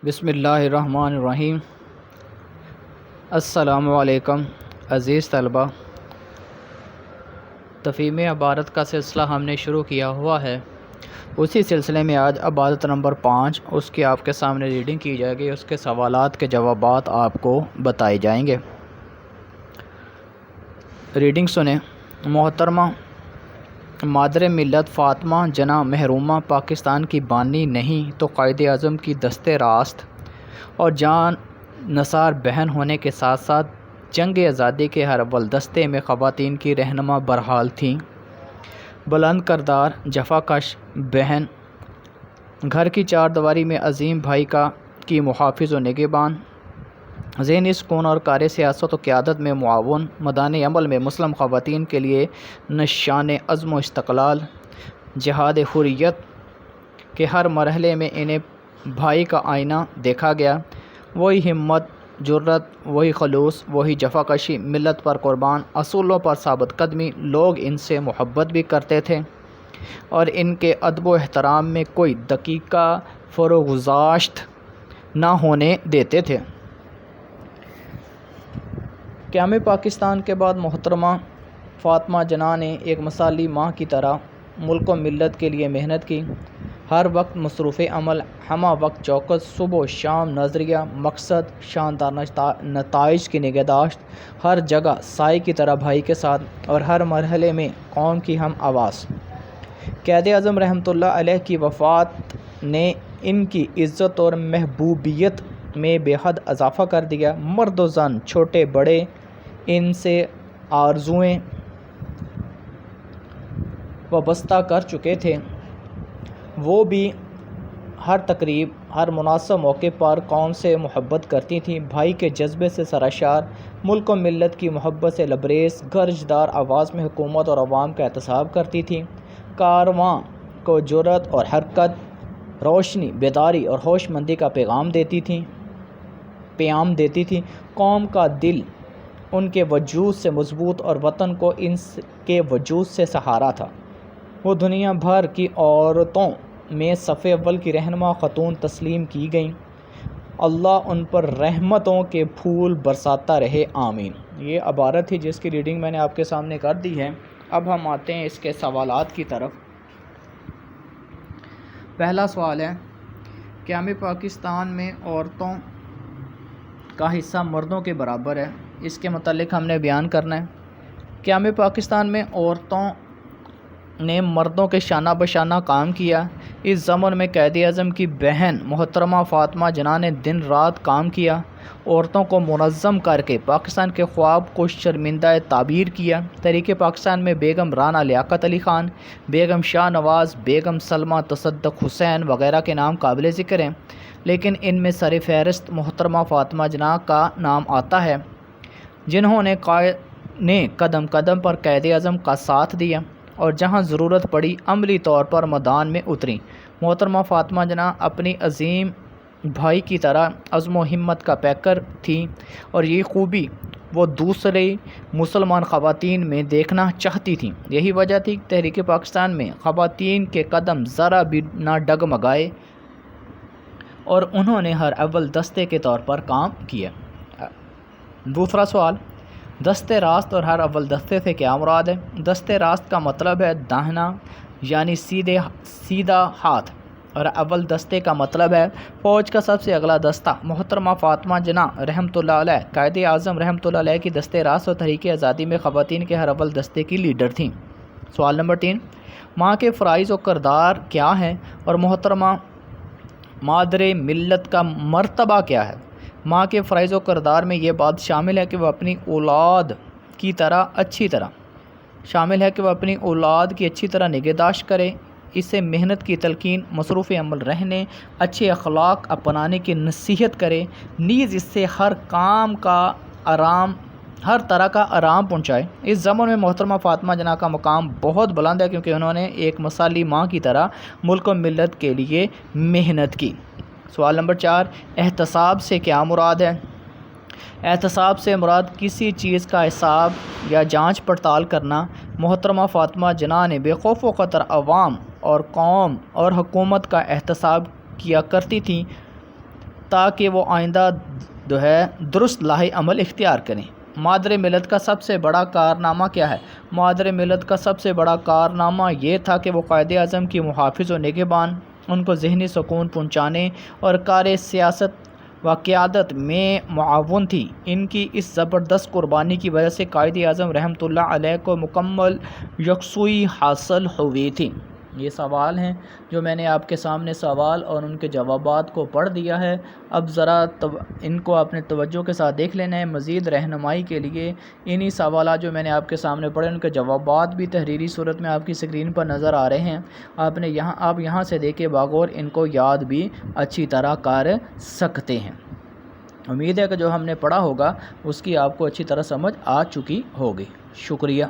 بسم اللہ الرحمن الرحیم۔ السلام علیکم عزیز طلبہ، تفہیم عبارت کا سلسلہ ہم نے شروع کیا ہوا ہے۔ اسی سلسلے میں آج عبارت نمبر 5 اس کی آپ کے سامنے ریڈنگ کی جائے گی، اس کے سوالات کے جوابات آپ کو بتائے جائیں گے۔ ریڈنگ سنیں۔ محترمہ مادر ملت فاطمہ جناح محرومہ پاکستان کی بانی نہیں تو قائد اعظم کی دست راست اور جان نثار بہن ہونے کے ساتھ ساتھ جنگ آزادی کے ہر اول دستے میں خواتین کی رہنما برحال تھیں۔ بلند کردار جفا کش بہن، گھر کی چار دیواری میں عظیم بھائی کی محافظ و نگہبان، ذہنی سکون اور کار سیاست و قیادت میں معاون، میدان عمل میں مسلم خواتین کے لیے نشان عزم و استقلال، جہاد حریت کے ہر مرحلے میں انہیں بھائی کا آئینہ دیکھا گیا۔ وہی ہمت، جرت، وہی خلوص، وہی جفا کشی، ملت پر قربان، اصولوں پر ثابت قدمی۔ لوگ ان سے محبت بھی کرتے تھے اور ان کے ادب و احترام میں کوئی دقیقہ فروگزاشت نہ ہونے دیتے تھے۔ قیام پاکستان کے بعد محترمہ فاطمہ جناح نے ایک مثالی ماں کی طرح ملک و ملت کے لیے محنت کی۔ ہر وقت مصروف عمل، ہمہ وقت چوکس، صبح و شام نظریہ، مقصد، شاندار نتائج کی نگہداشت، ہر جگہ سائے کی طرح بھائی کے ساتھ اور ہر مرحلے میں قوم کی ہم آواز۔ قائد اعظم رحمۃ اللہ علیہ کی وفات نے ان کی عزت اور محبوبیت میں بے حد اضافہ کر دیا۔ مرد و زن، چھوٹے بڑے ان سے آرزوئیں وابستہ کر چکے تھے۔ وہ بھی ہر تقریب، ہر مناسب موقع پر قوم سے محبت کرتی تھیں۔ بھائی کے جذبے سے سرشار، ملک و ملت کی محبت سے لبریز، گرجدار آواز میں حکومت اور عوام کا احتساب کرتی تھیں۔ کارواں کو جرأت اور حرکت، روشنی، بیداری اور ہوش مندی کا پیام دیتی تھیں۔ قوم کا دل ان کے وجود سے مضبوط اور وطن کو ان کے وجود سے سہارا تھا۔ وہ دنیا بھر کی عورتوں میں صف اول کی رہنما خاتون تسلیم کی گئیں۔ اللہ ان پر رحمتوں کے پھول برساتا رہے، آمین۔ یہ عبارت تھی جس کی ریڈنگ میں نے آپ کے سامنے کر دی ہے۔ اب ہم آتے ہیں اس کے سوالات کی طرف۔ پہلا سوال ہے، قیام پاکستان میں عورتوں کا حصہ مردوں کے برابر ہے، اس کے متعلق ہم نے بیان کرنا ہے۔ قیام پاکستان میں عورتوں نے مردوں کے شانہ بشانہ کام کیا۔ اس زمن میں قائد اعظم کی بہن محترمہ فاطمہ جناح نے دن رات کام کیا، عورتوں کو منظم کر کے پاکستان کے خواب کو شرمندہ تعبیر کیا۔ تحریک پاکستان میں بیگم رانا لیاقت علی خان، بیگم شاہ نواز، بیگم سلمہ تصدق حسین وغیرہ کے نام قابل ذکر ہیں، لیکن ان میں سر فہرست محترمہ فاطمہ جناح کا نام آتا ہے، جنہوں نے قدم قدم پر قائد اعظم کا ساتھ دیا اور جہاں ضرورت پڑی عملی طور پر میدان میں اتریں۔ محترمہ فاطمہ جناح اپنی عظیم بھائی کی طرح عزم و ہمت کا پیکر تھیں اور یہ خوبی وہ دوسرے مسلمان خواتین میں دیکھنا چاہتی تھیں۔ یہی وجہ تھی کہ تحریک پاکستان میں خواتین کے قدم ذرا بھی نہ ڈگمگائے اور انہوں نے ہر اول دستے کے طور پر کام کیا۔ دوسرا سوال، دست راست اور ہر اول دستے سے کیا مراد ہے؟ دست راست کا مطلب ہے داہنا یعنی سیدھا ہاتھ، اور اول دستے کا مطلب ہے فوج کا سب سے اگلا دستہ۔ محترمہ فاطمہ جناح رحمۃ اللہ علیہ قائد اعظم رحمۃ اللہ علیہ کی دست راست اور تحریک آزادی میں خواتین کے ہر اول دستے کی لیڈر تھیں۔ سوال نمبر 3، ماں کے فرائض و کردار کیا ہیں اور محترمہ مادر ملت کا مرتبہ کیا ہے؟ ماں کے فرائض و کردار میں یہ بات شامل ہے کہ وہ اپنی اولاد کی اچھی طرح نگہداشت کرے، اسے محنت کی تلقین، مصروف عمل رہنے، اچھے اخلاق اپنانے کی نصیحت کرے، نیز اس سے ہر طرح کا آرام پہنچائے۔ اس زمن میں محترمہ فاطمہ جناح کا مقام بہت بلند ہے کیونکہ انہوں نے ایک مثالی ماں کی طرح ملک و ملت کے لیے محنت کی۔ سوال نمبر 4، احتساب سے کیا مراد ہے؟ احتساب سے مراد کسی چیز کا حساب یا جانچ پڑتال کرنا۔ محترمہ فاطمہ جناح نے بے خوف و خطر عوام اور قوم اور حکومت کا احتساب کیا کرتی تھیں تاکہ وہ آئندہ جو ہے درست لاہ عمل اختیار کریں۔ مادر ملت کا سب سے بڑا کارنامہ کیا ہے؟ مادر ملت کا سب سے بڑا کارنامہ یہ تھا کہ وہ قائد اعظم کی محافظ و نگہبان، ان کو ذہنی سکون پہنچانے اور کار سیاست و قیادت میں معاون تھی۔ ان کی اس زبردست قربانی کی وجہ سے قائد اعظم رحمۃ اللہ علیہ کو مکمل یکسوئی حاصل ہوئی تھی۔ یہ سوال ہیں جو میں نے آپ کے سامنے سوال اور ان کے جوابات کو پڑھ دیا ہے۔ اب ذرا ان کو اپنے توجہ کے ساتھ دیکھ لینا ہے۔ مزید رہنمائی کے لیے انہی سوالات جو میں نے آپ کے سامنے پڑھے ان کے جوابات بھی تحریری صورت میں آپ کی اسکرین پر نظر آ رہے ہیں۔ آپ یہاں سے دیکھ کے بغور ان کو یاد بھی اچھی طرح کر سکتے ہیں۔ امید ہے کہ جو ہم نے پڑھا ہوگا اس کی آپ کو اچھی طرح سمجھ آ چکی ہوگی۔ شکریہ۔